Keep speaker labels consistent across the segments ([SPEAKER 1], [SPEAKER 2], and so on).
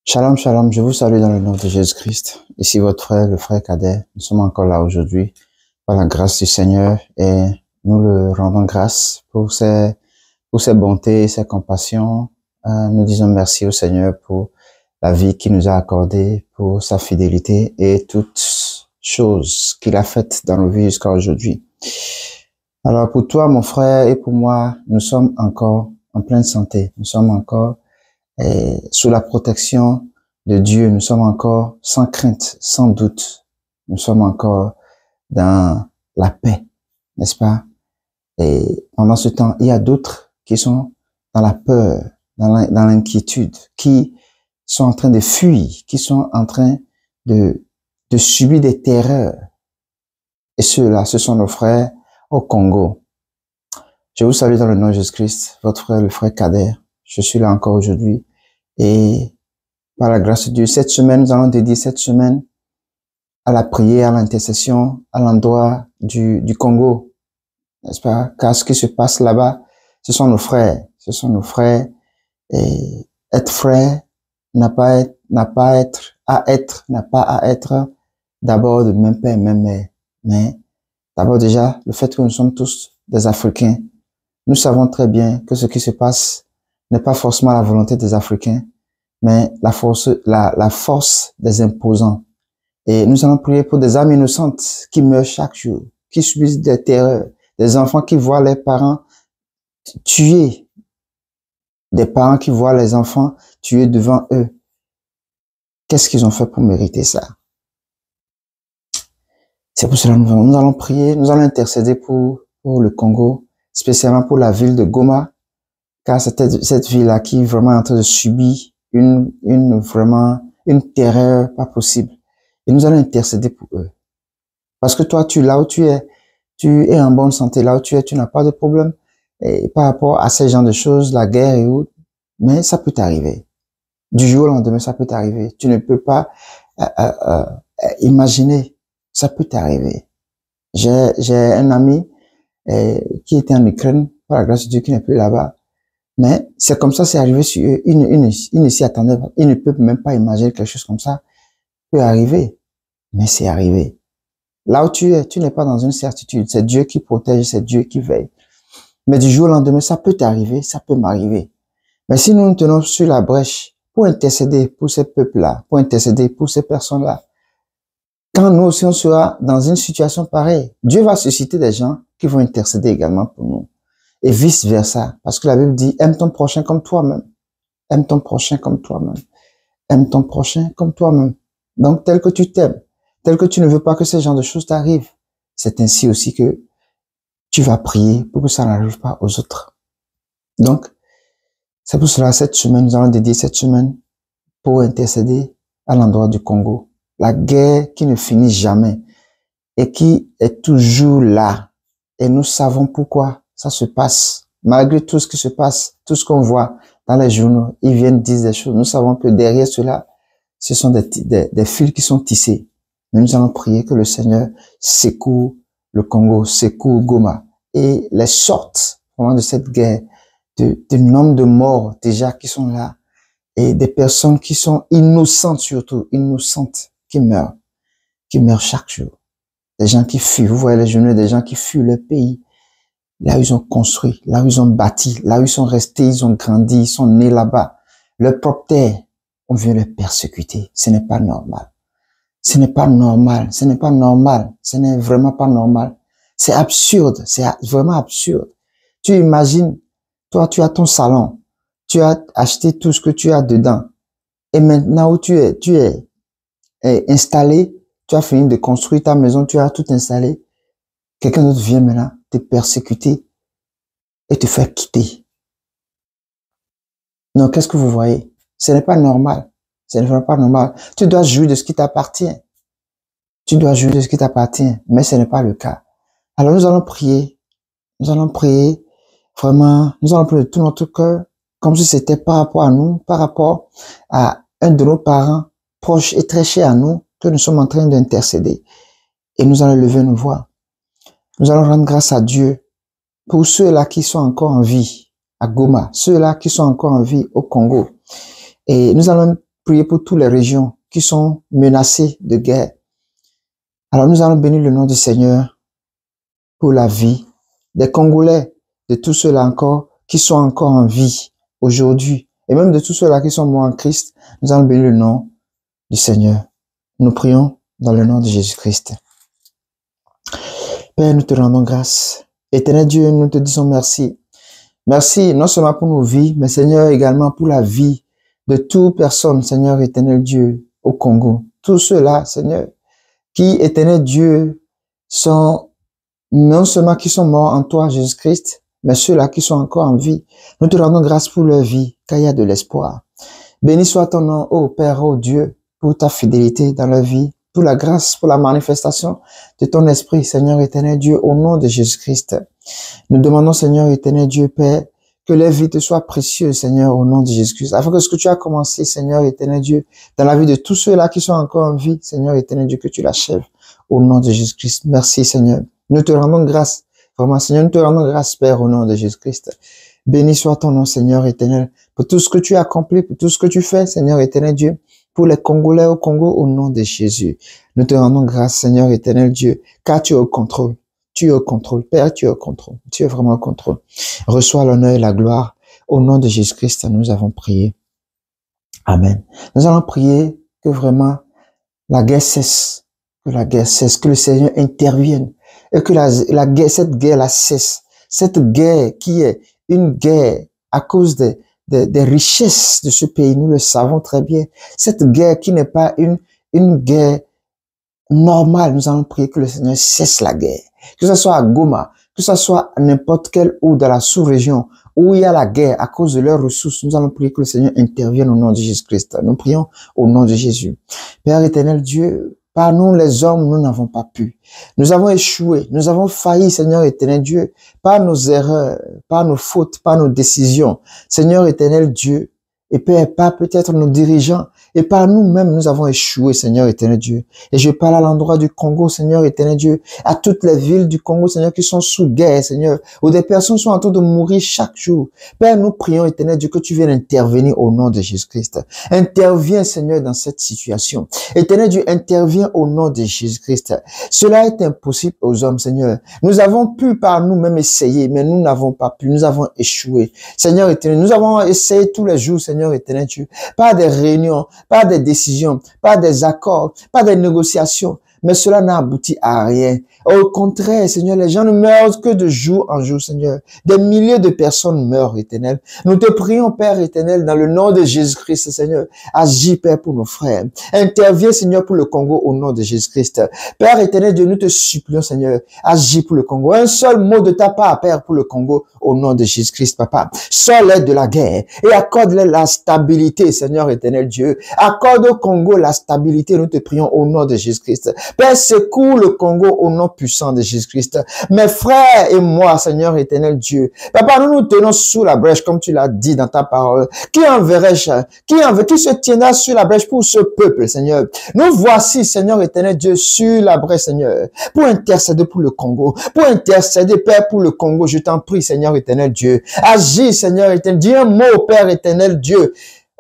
[SPEAKER 1] Shalom, shalom, je vous salue dans le nom de Jésus-Christ. Ici votre frère, le frère Cadet. Nous sommes encore là aujourd'hui par la grâce du Seigneur et nous le rendons grâce pour ses bontés, ses compassions. Nous disons merci au Seigneur pour la vie qu'il nous a accordée, pour sa fidélité et toutes choses qu'il a faites dans nos vies jusqu'à aujourd'hui. Alors pour toi, mon frère, et pour moi, nous sommes encore en pleine santé. Nous sommes encore sous la protection de Dieu. Nous sommes encore sans crainte, sans doute. Nous sommes encore dans la paix, n'est-ce pas? Et pendant ce temps, il y a d'autres qui sont dans la peur, dans l'inquiétude, qui sont en train de fuir, qui sont en train de subir des terreurs. Et ceux-là, ce sont nos frères au Congo. Je vous salue dans le nom de Jésus-Christ, votre frère, le frère Kader. Je suis là encore aujourd'hui. Et par la grâce de Dieu, cette semaine, nous allons dédier cette semaine à la prière, à l'intercession, à l'endroit du Congo, n'est-ce pas? Car ce qui se passe là-bas, ce sont nos frères, et être frère n'a pas à être d'abord de même père, même mère, mais d'abord déjà, le fait que nous sommes tous des Africains, nous savons très bien que ce qui se passe n'est pas forcément la volonté des Africains, mais la force des imposants. Et nous allons prier pour des âmes innocentes qui meurent chaque jour, qui subissent des terreurs, des enfants qui voient leurs parents tués, des parents qui voient les enfants tués devant eux. Qu'est-ce qu'ils ont fait pour mériter ça? C'est pour cela que nous allons prier, nous allons intercéder pour le Congo, spécialement pour la ville de Goma, car c'est cette ville-là qui est vraiment en train de subir une terreur pas possible. Et nous allons intercéder pour eux. Parce que toi, là où tu es en bonne santé, là où tu n'as pas de problème. Et par rapport à ces genres de choses, la guerre et autres, mais ça peut t'arriver. Du jour au lendemain, ça peut t'arriver. Tu ne peux pas imaginer. Ça peut t'arriver. J'ai un ami qui était en Ukraine, par la grâce de Dieu, qui n'est plus là-bas. Mais c'est comme ça, c'est arrivé sur eux. Ils ne s'y attendaient pas. Ils ne peuvent même pas imaginer quelque chose comme ça peut arriver. Mais c'est arrivé. Là où tu n'es pas dans une certitude. C'est Dieu qui protège, c'est Dieu qui veille. Mais du jour au lendemain, ça peut t'arriver, ça peut m'arriver. Mais si nous nous tenons sur la brèche pour intercéder pour ces peuples-là, pour intercéder pour ces personnes-là, quand nous aussi on sera dans une situation pareille, Dieu va susciter des gens qui vont intercéder également pour nous. Et vice versa. Parce que la Bible dit, aime ton prochain comme toi-même. Aime ton prochain comme toi-même. Aime ton prochain comme toi-même. Donc, tel que tu t'aimes, tel que tu ne veux pas que ce genre de choses t'arrivent, c'est ainsi aussi que tu vas prier pour que ça n'arrive pas aux autres. Donc, c'est pour cela, cette semaine, nous allons dédier cette semaine pour intercéder à l'endroit du Congo. La guerre qui ne finit jamais et qui est toujours là. Et nous savons pourquoi ça se passe. Malgré tout ce qui se passe, tout ce qu'on voit dans les journaux, ils viennent dire des choses. Nous savons que derrière cela, ce sont des fils qui sont tissés. Mais nous allons prier que le Seigneur secoue le Congo, secoue Goma et les sorte vraiment de cette guerre, de nombre de morts déjà qui sont là et des personnes qui sont innocentes surtout, innocentes, qui meurent chaque jour. Des gens qui fuient, vous voyez les journaux, des gens qui fuient leur pays, là où ils ont construit, là où ils ont bâti, là où ils sont restés, ils ont grandi, ils sont nés là-bas. Leur propre terre, on vient les persécuter. Ce n'est pas normal. Ce n'est pas normal. Ce n'est pas normal. Ce n'est vraiment pas normal. C'est absurde. C'est vraiment absurde. Tu imagines, toi, tu as ton salon. Tu as acheté tout ce que tu as dedans. Et maintenant où tu es installé, tu as fini de construire ta maison, tu as tout installé. Quelqu'un d'autre vient maintenant te persécuter et te faire quitter. Non, qu'est-ce que vous voyez? Ce n'est pas normal. Ce n'est vraiment pas normal. Tu dois jouir de ce qui t'appartient. Tu dois jouir de ce qui t'appartient, mais ce n'est pas le cas. Alors nous allons prier. Nous allons prier vraiment. Nous allons prier de tout notre cœur, comme si c'était par rapport à nous, par rapport à un de nos parents proches et très chers à nous, que nous sommes en train d'intercéder. Et nous allons lever nos voix. Nous allons rendre grâce à Dieu pour ceux-là qui sont encore en vie à Goma, ceux-là qui sont encore en vie au Congo. Et nous allons prier pour toutes les régions qui sont menacées de guerre. Alors nous allons bénir le nom du Seigneur pour la vie des Congolais, de tous ceux-là encore qui sont encore en vie aujourd'hui, et même de tous ceux-là qui sont morts en Christ. Nous allons bénir le nom du Seigneur. Nous prions dans le nom de Jésus-Christ. Père, nous te rendons grâce. Éternel Dieu, nous te disons merci. Merci non seulement pour nos vies, mais Seigneur également pour la vie de toute personne, Seigneur éternel Dieu, au Congo. Tous ceux-là, Seigneur, qui, éternel Dieu, sont non seulement qui sont morts en toi, Jésus-Christ, mais ceux-là qui sont encore en vie. Nous te rendons grâce pour leur vie, car il y a de l'espoir. Béni soit ton nom, ô Père, ô Dieu, pour ta fidélité dans leur vie, pour la grâce, pour la manifestation de ton esprit, Seigneur éternel Dieu, au nom de Jésus-Christ. Nous demandons, Seigneur éternel Dieu, Père, que leur vie te soit précieuse, Seigneur, au nom de Jésus-Christ, afin que ce que tu as commencé, Seigneur éternel Dieu, dans la vie de tous ceux-là qui sont encore en vie, Seigneur éternel Dieu, que tu l'achèves, au nom de Jésus-Christ. Merci, Seigneur. Nous te rendons grâce, vraiment, Seigneur, nous te rendons grâce, Père, au nom de Jésus-Christ. Béni soit ton nom, Seigneur éternel, pour tout ce que tu as accompli, pour tout ce que tu fais, Seigneur éternel Dieu, pour les Congolais au Congo, au nom de Jésus. Nous te rendons grâce, Seigneur éternel Dieu, car tu es au contrôle. Tu es au contrôle. Père, tu es au contrôle. Tu es vraiment au contrôle. Reçois l'honneur et la gloire. Au nom de Jésus-Christ, nous avons prié. Amen. Nous allons prier que vraiment la guerre cesse. Que la guerre cesse. Que le Seigneur intervienne. Et que cette guerre cesse. Cette guerre qui est une guerre à cause des richesses de ce pays. Nous le savons très bien. Cette guerre qui n'est pas une guerre normale. Nous allons prier que le Seigneur cesse la guerre. Que ce soit à Goma, que ce soit à n'importe quel ou dans la sous-région où il y a la guerre à cause de leurs ressources, nous allons prier que le Seigneur intervienne au nom de Jésus-Christ. Nous prions au nom de Jésus. Père éternel Dieu, par nous les hommes, nous n'avons pas pu. Nous avons échoué, nous avons failli, Seigneur éternel Dieu, par nos erreurs, par nos fautes, par nos décisions. Seigneur éternel Dieu, et Père, pas peut-être nos dirigeants, et par nous-mêmes, nous avons échoué, Seigneur éternel Dieu. Et je parle à l'endroit du Congo, Seigneur éternel Dieu, à toutes les villes du Congo, Seigneur, qui sont sous guerre, Seigneur, où des personnes sont en train de mourir chaque jour. Père, nous prions, éternel Dieu, que tu viennes intervenir au nom de Jésus-Christ. Interviens, Seigneur, dans cette situation. Éternel Dieu, interviens au nom de Jésus-Christ. Cela est impossible aux hommes, Seigneur. Nous avons pu par nous-mêmes essayer, mais nous n'avons pas pu. Nous avons échoué. Seigneur éternel, nous avons essayé tous les jours, Seigneur éternel Dieu, par des réunions, pas des décisions, pas des accords, pas des négociations, mais cela n'a abouti à rien. Au contraire, Seigneur, les gens ne meurent que de jour en jour, Seigneur. Des milliers de personnes meurent, éternel. Nous te prions, Père éternel, dans le nom de Jésus-Christ, Seigneur. Agis, Père, pour nos frères. Interviens, Seigneur, pour le Congo, au nom de Jésus-Christ. Père éternel, Dieu, nous te supplions, Seigneur. Agis pour le Congo. Un seul mot de ta part, Père, pour le Congo, au nom de Jésus-Christ, Papa. Sors-les de la guerre et accorde-les la stabilité, Seigneur éternel Dieu. Accorde au Congo la stabilité, nous te prions, au nom de Jésus-Christ. Père, secoue le Congo au nom puissant de Jésus-Christ. Mes frères et moi, Seigneur éternel Dieu. Papa, nous nous tenons sous la brèche, comme tu l'as dit dans ta parole. Qui enverrai-je? Qui se tiendra sur la brèche pour ce peuple, Seigneur? Nous voici, Seigneur éternel Dieu, sur la brèche, Seigneur, pour intercéder pour le Congo. Pour intercéder, Père, pour le Congo. Je t'en prie, Seigneur éternel Dieu. Agis, Seigneur éternel. Dis un mot, Père éternel Dieu.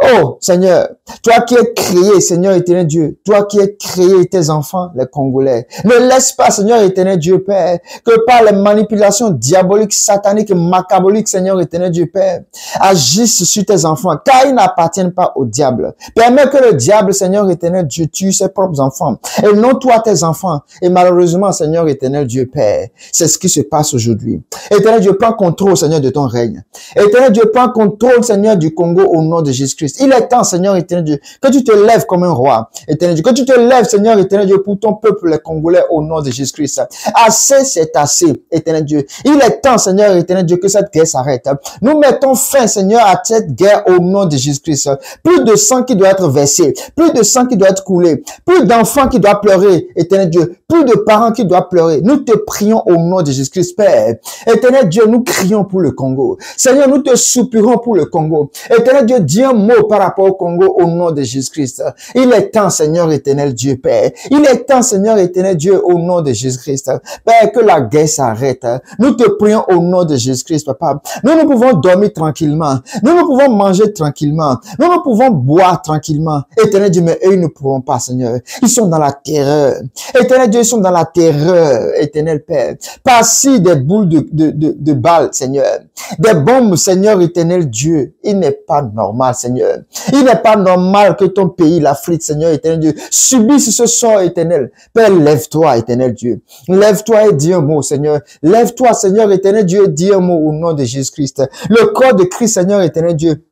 [SPEAKER 1] Oh, Seigneur, toi qui es créé, Seigneur éternel Dieu, toi qui es créé tes enfants, les Congolais, ne laisse pas, Seigneur éternel Dieu, Père, que par les manipulations diaboliques, sataniques, macaboliques, Seigneur éternel Dieu, Père, agissent sur tes enfants, car ils n'appartiennent pas au diable. Permets que le diable, Seigneur éternel Dieu, tue ses propres enfants, et non toi tes enfants. Et malheureusement, Seigneur éternel Dieu, Père, c'est ce qui se passe aujourd'hui. Éternel Dieu, prends contrôle, Seigneur, de ton règne. Éternel Dieu, prends contrôle, Seigneur, du Congo, au nom de Jésus-Christ. Il est temps, Seigneur éternel Dieu, que tu te lèves comme un roi, éternel Dieu, que tu te lèves, Seigneur éternel Dieu, pour ton peuple, les Congolais, au nom de Jésus-Christ. Assez, c'est assez, éternel Dieu. Il est temps, Seigneur éternel Dieu, que cette guerre s'arrête. Nous mettons fin, Seigneur, à cette guerre au nom de Jésus-Christ. Plus de sang qui doit être versé, plus de sang qui doit être coulé, plus d'enfants qui doivent pleurer, éternel Dieu, plus de parents qui doivent pleurer. Nous te prions au nom de Jésus-Christ, Père. Éternel Dieu, nous crions pour le Congo. Seigneur, nous te soupirons pour le Congo. Éternel Dieu, dis un mot mot par rapport au Congo au nom de Jésus-Christ. Il est temps, Seigneur éternel Dieu, Père. Il est temps, Seigneur éternel Dieu, au nom de Jésus-Christ. Père, que la guerre s'arrête. Nous te prions au nom de Jésus-Christ, Papa. Nous pouvons dormir tranquillement. Nous pouvons manger tranquillement. Nous pouvons boire tranquillement. Éternel Dieu, mais eux, ils ne pourront pas, Seigneur. Ils sont dans la terreur. Éternel Dieu, ils sont dans la terreur, éternel Père. Par-ci des boules de balles, Seigneur. Des bombes, Seigneur éternel Dieu. Il n'est pas normal, Seigneur. Il n'est pas normal que ton pays, l'Afrique, Seigneur éternel Dieu, subisse ce sort éternel. Père, lève-toi, éternel Dieu. Lève-toi et dis un mot, Seigneur. Lève-toi, Seigneur éternel Dieu, et dis un mot au nom de Jésus-Christ. Le corps de Christ, Seigneur éternel Dieu,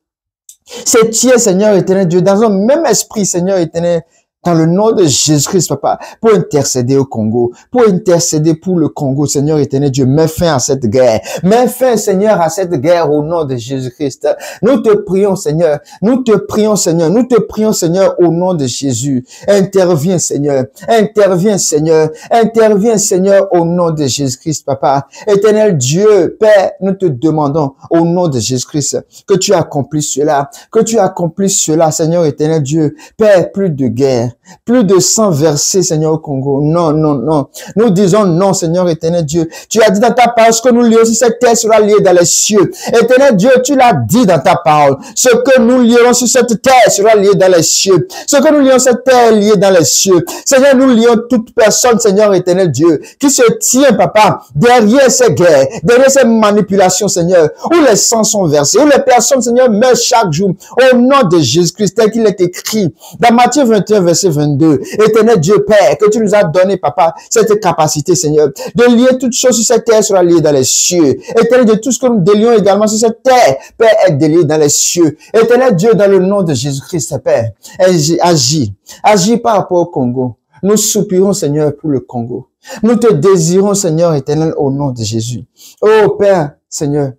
[SPEAKER 1] c'est tiens, Seigneur éternel Dieu, dans un même esprit, Seigneur éternel, dans le nom de Jésus-Christ, Papa, pour intercéder au Congo, pour intercéder pour le Congo, Seigneur éternel Dieu, mets fin à cette guerre. Mets fin, Seigneur, à cette guerre au nom de Jésus-Christ. Nous te prions, Seigneur. Nous te prions, Seigneur. Nous te prions, Seigneur, au nom de Jésus. Interviens, Seigneur. Interviens, Seigneur. Interviens, Seigneur, au nom de Jésus-Christ, Papa. Éternel Dieu, Père, nous te demandons, au nom de Jésus-Christ, que tu accomplisses cela. Que tu accomplisses cela, Seigneur éternel Dieu. Père, plus de guerre. Plus de sang versé, Seigneur, au Congo. Non, non, non. Nous disons non, Seigneur éternel Dieu. Tu as dit dans ta parole, ce que nous lions sur cette terre sera lié dans les cieux. Éternel Dieu, tu l'as dit dans ta parole. Ce que nous lierons sur cette terre sera lié dans les cieux. Ce que nous lions sur cette terre est lié dans les cieux. Seigneur, nous lions toute personne, Seigneur éternel Dieu, qui se tient, Papa, derrière ces guerres, derrière ces manipulations, Seigneur, où les sangs sont versés, où les personnes, Seigneur, meurent chaque jour. Au nom de Jésus-Christ, tel qu'il est écrit dans Matthieu 21, verset 22. Éternel Dieu Père, que tu nous as donné, Papa, cette capacité, Seigneur, de lier toutes choses sur cette terre sera liée dans les cieux. Éternel Dieu, tout ce que nous délions également sur cette terre, Père, est délié dans les cieux. Éternel Dieu, dans le nom de Jésus-Christ, Père, agis. Agis par rapport au Congo. Nous soupirons, Seigneur, pour le Congo. Nous te désirons, Seigneur éternel, au nom de Jésus. Oh Père, Seigneur,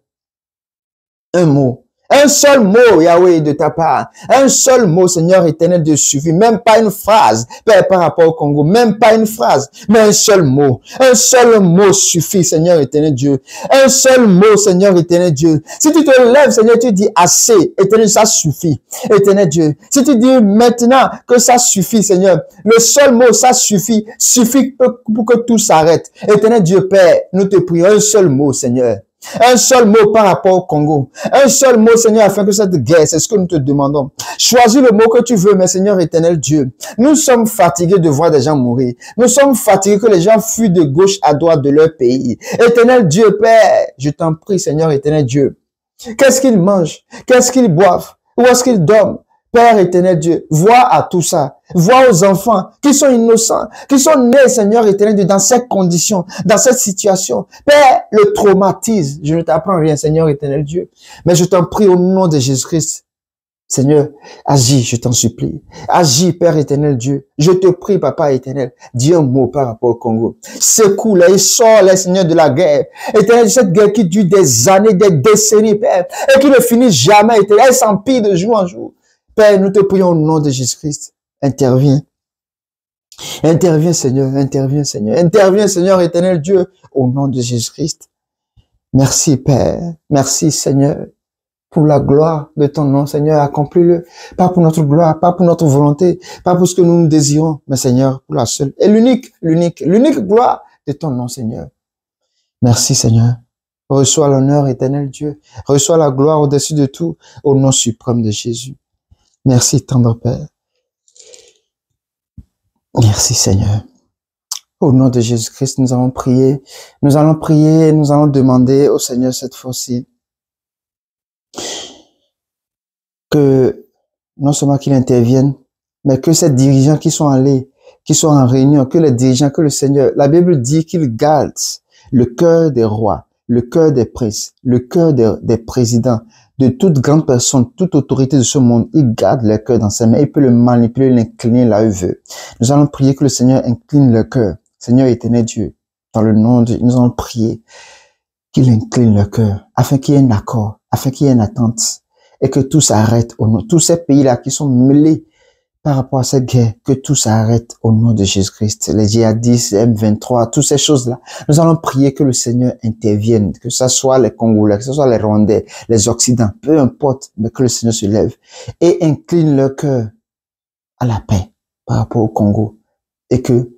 [SPEAKER 1] un mot. Un seul mot, Yahweh, de ta part. Un seul mot, Seigneur éternel, de suffit. Même pas une phrase, Père, par rapport au Congo. Même pas une phrase, mais un seul mot. Un seul mot suffit, Seigneur éternel Dieu. Un seul mot, Seigneur éternel Dieu. Si tu te lèves, Seigneur, tu dis assez. Éternel, ça suffit. Éternel Dieu. Si tu dis maintenant que ça suffit, Seigneur. Le seul mot, ça suffit. Suffit pour que tout s'arrête. Éternel Dieu, Père, nous te prions. Un seul mot, Seigneur. Un seul mot par rapport au Congo. Un seul mot, Seigneur, afin que cette guerre, c'est ce que nous te demandons. Choisis le mot que tu veux, mais Seigneur éternel Dieu. Nous sommes fatigués de voir des gens mourir. Nous sommes fatigués que les gens fuient de gauche à droite de leur pays. Éternel Dieu, Père, je t'en prie, Seigneur éternel Dieu. Qu'est-ce qu'ils mangent? Qu'est-ce qu'ils boivent? Où est-ce qu'ils dorment? Père éternel Dieu, vois à tout ça. Vois aux enfants qui sont innocents, qui sont nés, Seigneur éternel Dieu, dans ces conditions, dans cette situation. Père, le traumatise. Je ne t'apprends rien, Seigneur éternel Dieu. Mais je t'en prie au nom de Jésus-Christ. Seigneur, agis, je t'en supplie. Agis, Père éternel Dieu. Je te prie, Papa éternel. Dis un mot par rapport au Congo. Secoue-les, sors-les, Seigneur, de la guerre. Éternel, cette guerre qui dure des années, des décennies, Père, et qui ne finit jamais, éternel. Elle s'empire de jour en jour. Père, nous te prions au nom de Jésus-Christ. Interviens. Interviens, Seigneur. Interviens, Seigneur. Interviens, Seigneur éternel Dieu, au nom de Jésus-Christ. Merci, Père. Merci, Seigneur, pour la gloire de ton nom, Seigneur. Accomplis-le. Pas pour notre gloire, pas pour notre volonté, pas pour ce que nous désirons, mais Seigneur, pour la seule et l'unique gloire de ton nom, Seigneur. Merci, Seigneur. Reçois l'honneur, éternel Dieu. Reçois la gloire au-dessus de tout, au nom suprême de Jésus. Merci, tendre Père. Merci, Seigneur. Au nom de Jésus-Christ, nous allons prier. Nous allons prier, nous allons demander au Seigneur cette fois-ci que non seulement qu'il intervienne, mais que ces dirigeants qui sont allés, qui sont en réunion, que les dirigeants, que le Seigneur, la Bible dit qu'il garde le cœur des rois, le cœur des princes, le cœur des présidents, de toute grande personne, toute autorité de ce monde. Il garde le cœur dans ses mains. Il peut le manipuler, l'incliner là où il veut. Nous allons prier que le Seigneur incline le cœur. Seigneur éternel Dieu, dans le nom de Dieu, nous allons prier qu'il incline le cœur, afin qu'il y ait un accord, afin qu'il y ait une attente, et que tout s'arrête au nom. Tous ces pays-là qui sont mêlés par rapport à cette guerre, que tout s'arrête au nom de Jésus-Christ. Les djihadistes, les M23, toutes ces choses-là. Nous allons prier que le Seigneur intervienne, que ce soit les Congolais, que ce soit les Rwandais, les Occidentaux, peu importe, mais que le Seigneur se lève et incline leur cœur à la paix par rapport au Congo et que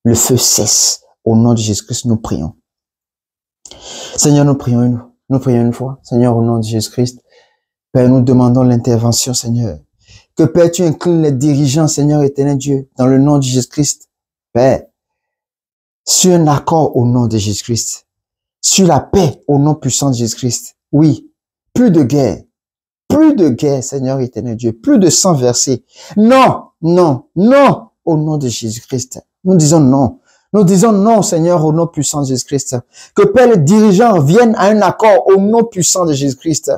[SPEAKER 1] le feu cesse. Au nom de Jésus-Christ, nous prions. Seigneur, nous prions une fois. Seigneur, au nom de Jésus-Christ, Père, nous demandons l'intervention, Seigneur. Que Père, tu inclines les dirigeants, Seigneur éternel Dieu, dans le nom de Jésus-Christ. Père, sur un accord au nom de Jésus-Christ. Sur la paix au nom puissant de Jésus-Christ. Oui, plus de guerre, Seigneur éternel Dieu, plus de sang versé. Non, non, non, au nom de Jésus-Christ. Nous disons non. Nous disons non, Seigneur, au nom puissant de Jésus-Christ. Que Père, les dirigeants viennent à un accord au nom puissant de Jésus-Christ.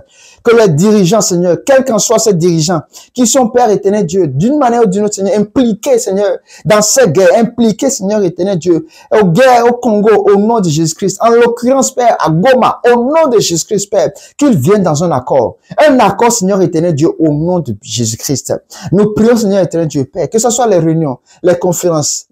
[SPEAKER 1] Que les dirigeants, Seigneur, quel qu'en soit ces dirigeants, qui sont, Père éternel Dieu, d'une manière ou d'une autre, Seigneur, impliqués, Seigneur, dans ces guerres, impliqués, Seigneur éternel Dieu, aux guerres au Congo, au nom de Jésus-Christ. En l'occurrence, Père, à Goma, au nom de Jésus-Christ, Père, qu'ils viennent dans un accord. Un accord, Seigneur éternel Dieu, au nom de Jésus-Christ. Nous prions, Seigneur éternel Dieu, Père, que ce soit les réunions, les conférences,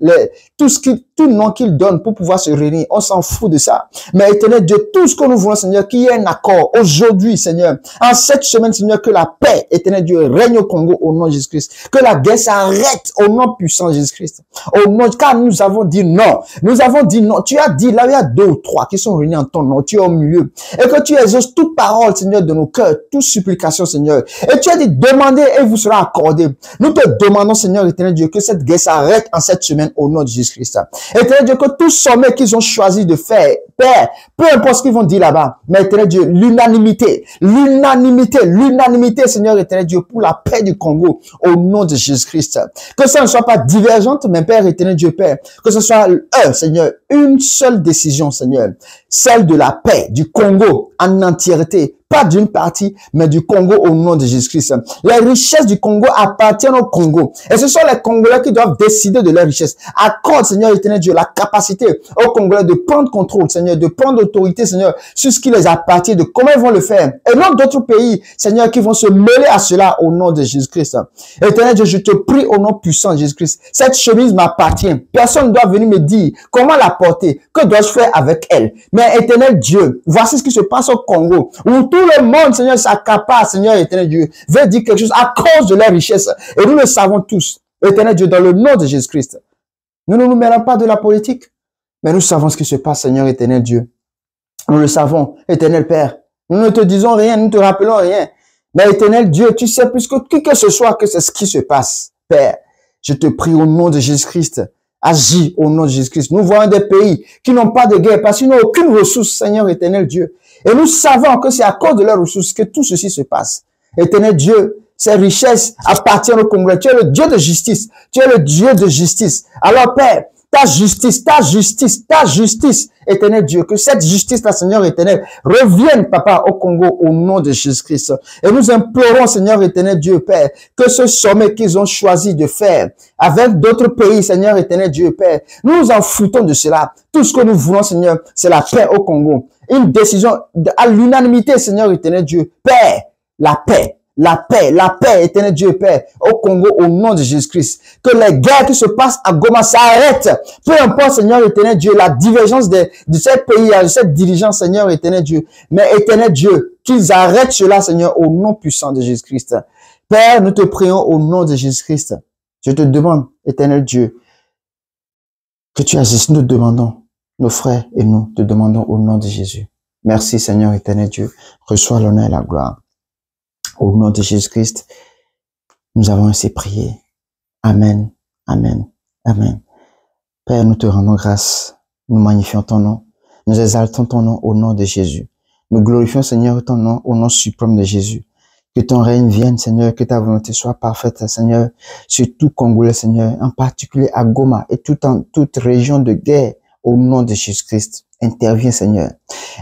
[SPEAKER 1] tout nom qu'il donne pour pouvoir se réunir, on s'en fout de ça. Mais éternel Dieu, tout ce que nous voulons, Seigneur, qu'il y ait un accord aujourd'hui, Seigneur, en cette semaine, Seigneur, que la paix, éternel Dieu, règne au Congo au nom de Jésus-Christ. Que la guerre s'arrête au nom puissant de Jésus-Christ. Au nom, car nous avons dit non. Nous avons dit non. Tu as dit, là, il y a 2 ou 3 qui sont réunis en ton nom. Tu es au milieu. Et que tu exauces toute parole, Seigneur, de nos cœurs, toute supplication, Seigneur. Et tu as dit, demandez et vous sera accordé. Nous te demandons, Seigneur, éternel Dieu, que cette guerre s'arrête en cette semaine au nom de Jésus-Christ. Éternel Dieu, que tout sommet qu'ils ont choisi de faire, Père, peu importe ce qu'ils vont dire là-bas, mais éternel Dieu, l'unanimité, Seigneur éternel Dieu, pour la paix du Congo, au nom de Jésus-Christ. Que ça ne soit pas divergente, mais Père éternel Dieu, Père, que ce soit Seigneur, une seule décision, Seigneur, celle de la paix du Congo en entièreté, pas d'une partie, mais du Congo au nom de Jésus-Christ. Les richesses du Congo appartiennent au Congo. Et ce sont les Congolais qui doivent décider de leurs richesses. Accorde, Seigneur éternel Dieu, la capacité aux Congolais de prendre contrôle, Seigneur, de prendre autorité, Seigneur, sur ce qui les appartient, de comment ils vont le faire. Et non d'autres pays, Seigneur, qui vont se mêler à cela au nom de Jésus-Christ. Éternel Dieu, je te prie au nom puissant de Jésus-Christ. Cette chemise m'appartient. Personne ne doit venir me dire comment la porter. Que dois-je faire avec elle? Mais éternel Dieu, voici ce qui se passe au Congo, où tout le monde, Seigneur, s'accapare, Seigneur éternel Dieu, veut dire quelque chose à cause de leur richesse. Et nous le savons tous, éternel Dieu, dans le nom de Jésus-Christ. Nous ne nous mêlons pas de la politique, mais nous savons ce qui se passe, Seigneur éternel Dieu. Nous le savons, éternel Père. Nous ne te disons rien, nous ne te rappelons rien. Mais éternel Dieu, tu sais plus que qui que ce soit que c'est ce qui se passe. Père, je te prie au nom de Jésus-Christ. Agis au nom de Jésus-Christ. Nous voyons des pays qui n'ont pas de guerre parce qu'ils n'ont aucune ressource, Seigneur éternel Dieu. Et nous savons que c'est à cause de leurs ressources que tout ceci se passe. Éternel Dieu, ces richesses appartiennent au Congrès. Tu es le Dieu de justice. Tu es le Dieu de justice. Alors Père, ta justice, éternel Dieu, que cette justice-là, Seigneur éternel, revienne, Papa, au Congo, au nom de Jésus-Christ. Et nous implorons, Seigneur éternel Dieu, Père, que ce sommet qu'ils ont choisi de faire avec d'autres pays, Seigneur éternel Dieu, Père, nous nous en foutons de cela. Tout ce que nous voulons, Seigneur, c'est la paix au Congo. Une décision à l'unanimité, Seigneur éternel Dieu, Père, la paix, éternel Dieu, Père, au Congo, au nom de Jésus-Christ. Que les guerres qui se passent à Goma s'arrêtent. Peu importe, Seigneur éternel Dieu, la divergence de ces pays, de cette dirigeance, Seigneur éternel Dieu. Mais éternel Dieu, qu'ils arrêtent cela, Seigneur, au nom puissant de Jésus-Christ. Père, nous te prions au nom de Jésus-Christ. Je te demande, éternel Dieu, que tu agisses. Nous te demandons, nos frères et nous te demandons au nom de Jésus. Merci, Seigneur éternel Dieu. Reçois l'honneur et la gloire. Au nom de Jésus-Christ, nous avons ainsi prié. Amen, amen, amen. Père, nous te rendons grâce. Nous magnifions ton nom. Nous exaltons ton nom au nom de Jésus. Nous glorifions, Seigneur, ton nom au nom suprême de Jésus. Que ton règne vienne, Seigneur, que ta volonté soit parfaite, Seigneur, sur tout Congolais, Seigneur, en particulier à Goma et toute région de guerre, au nom de Jésus-Christ. interviens, Seigneur.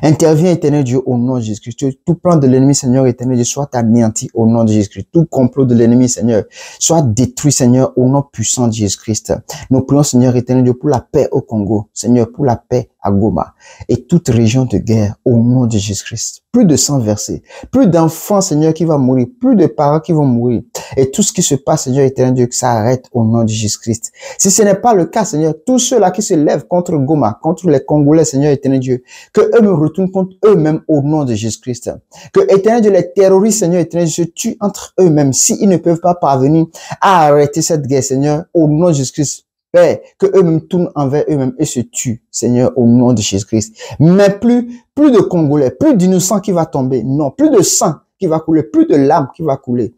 [SPEAKER 1] Interviens, éternel Dieu, au nom de Jésus-Christ. Tout plan de l'ennemi, Seigneur, éternel Dieu, soit anéanti au nom de Jésus-Christ. Tout complot de l'ennemi, Seigneur, soit détruit, Seigneur, au nom puissant de Jésus-Christ. Nous prions, Seigneur, éternel Dieu, pour la paix au Congo. Seigneur, pour la paix à Goma. Et toute région de guerre, au nom de Jésus-Christ. Plus de sang versé. Plus d'enfants, Seigneur, qui vont mourir. Plus de parents qui vont mourir. Et tout ce qui se passe, Seigneur, éternel Dieu, que ça arrête au nom de Jésus-Christ. Si ce n'est pas le cas, Seigneur, tous ceux-là qui se lèvent contre Goma, contre les Congolais, Seigneur, éternel Dieu, que eux me retournent contre eux-mêmes au nom de Jésus-Christ. Que, éternel Dieu, les terroristes, Seigneur, éternel Dieu, se tuent entre eux-mêmes s'ils ne peuvent pas parvenir à arrêter cette guerre, Seigneur, au nom de Jésus-Christ. Père, que eux-mêmes tournent envers eux-mêmes et se tuent, Seigneur, au nom de Jésus-Christ. Mais plus de Congolais, plus d'innocents qui va tomber. Non, plus de sang qui va couler, plus de larmes qui va couler.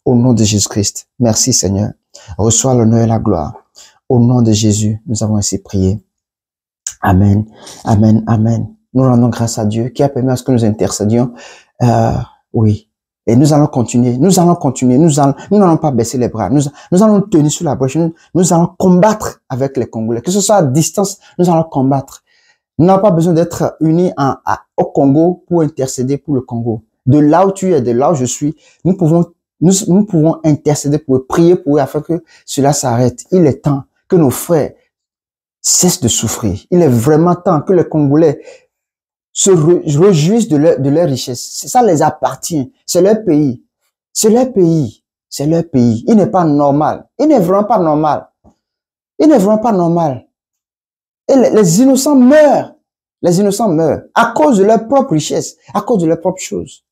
[SPEAKER 1] Au nom de Jésus-Christ. Merci, Seigneur. Reçois l'honneur et la gloire. Au nom de Jésus, nous avons ainsi prié. Amen. Amen. Amen. Nous rendons grâce à Dieu qui a permis à ce que nous intercédions. Oui. Et nous allons continuer. Nous n'allons pas baisser les bras. Nous allons tenir sur la brèche. Nous allons combattre avec les Congolais. Que ce soit à distance, nous allons combattre. Nous n'avons pas besoin d'être unis au Congo pour intercéder pour le Congo. De là où tu es, de là où je suis, nous pouvons intercéder pour eux, prier pour eux afin que cela s'arrête. Il est temps que nos frères cessent de souffrir. Il est vraiment temps que les Congolais se réjouissent de leur richesse. Ça les appartient. C'est leur pays. C'est leur pays. C'est leur pays. Il n'est pas normal. Il n'est vraiment pas normal. Il n'est vraiment pas normal. Et les innocents meurent. Les innocents meurent à cause de leur propre richesse, à cause de leurs propres choses.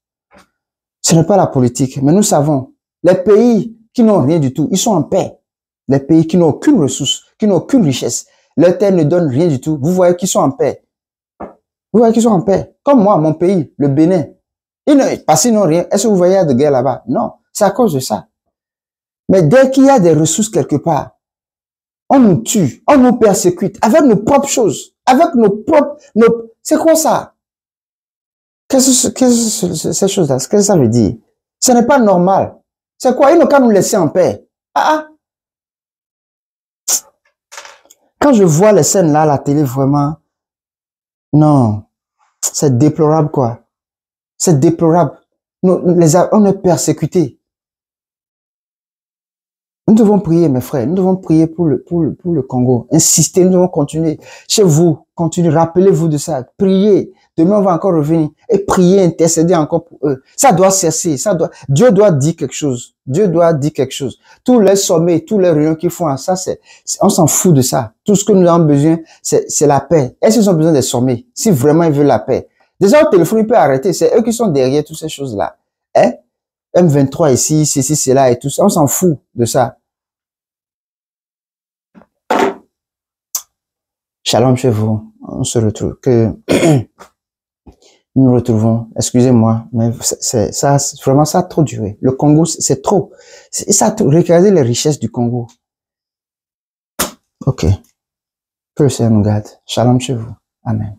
[SPEAKER 1] Ce n'est pas la politique, mais nous savons, les pays qui n'ont rien du tout, ils sont en paix. Les pays qui n'ont aucune ressource, qui n'ont aucune richesse, leur terre ne donne rien du tout. Vous voyez qu'ils sont en paix. Vous voyez qu'ils sont en paix. Comme moi, mon pays, le Bénin. Parce qu'ils n'ont rien. Est-ce que vous voyez de guerre là-bas? Non, c'est à cause de ça. Mais dès qu'il y a des ressources quelque part, on nous tue, on nous persécute avec nos propres choses, avec c'est quoi ça? Qu'est-ce que ces choses-là? Qu'est-ce que ça veut dire? Ce n'est pas normal. C'est quoi? Ils n'ont qu'à nous laisser en paix. Quand je vois les scènes là à la télé, vraiment, non, c'est déplorable, quoi. C'est déplorable. On est persécutés. Nous devons prier, mes frères. Nous devons prier pour le Congo. Insister, nous devons continuer. Chez vous, continuez. Rappelez-vous de ça. Priez. Demain, on va encore revenir et prier, intercéder encore pour eux. Ça doit cesser. Dieu doit dire quelque chose. Dieu doit dire quelque chose. Tous les sommets, tous les réunions qu'ils font, ça, on s'en fout de ça. Tout ce que nous avons besoin, c'est la paix. Est-ce qu'ils ont besoin des sommets? Si vraiment ils veulent la paix. Déjà, au téléphone, ils peuvent arrêter. C'est eux qui sont derrière toutes ces choses-là. M23 ici, ceci, cela et tout ça. On s'en fout de ça. Shalom chez vous. On se retrouve. Nous nous retrouvons. Excusez-moi, mais ça, vraiment, ça a trop duré. Le Congo, c'est trop. Ça a trop. Regardez les richesses du Congo. Ok. Que le Seigneur nous garde. Shalom chez vous. Amen.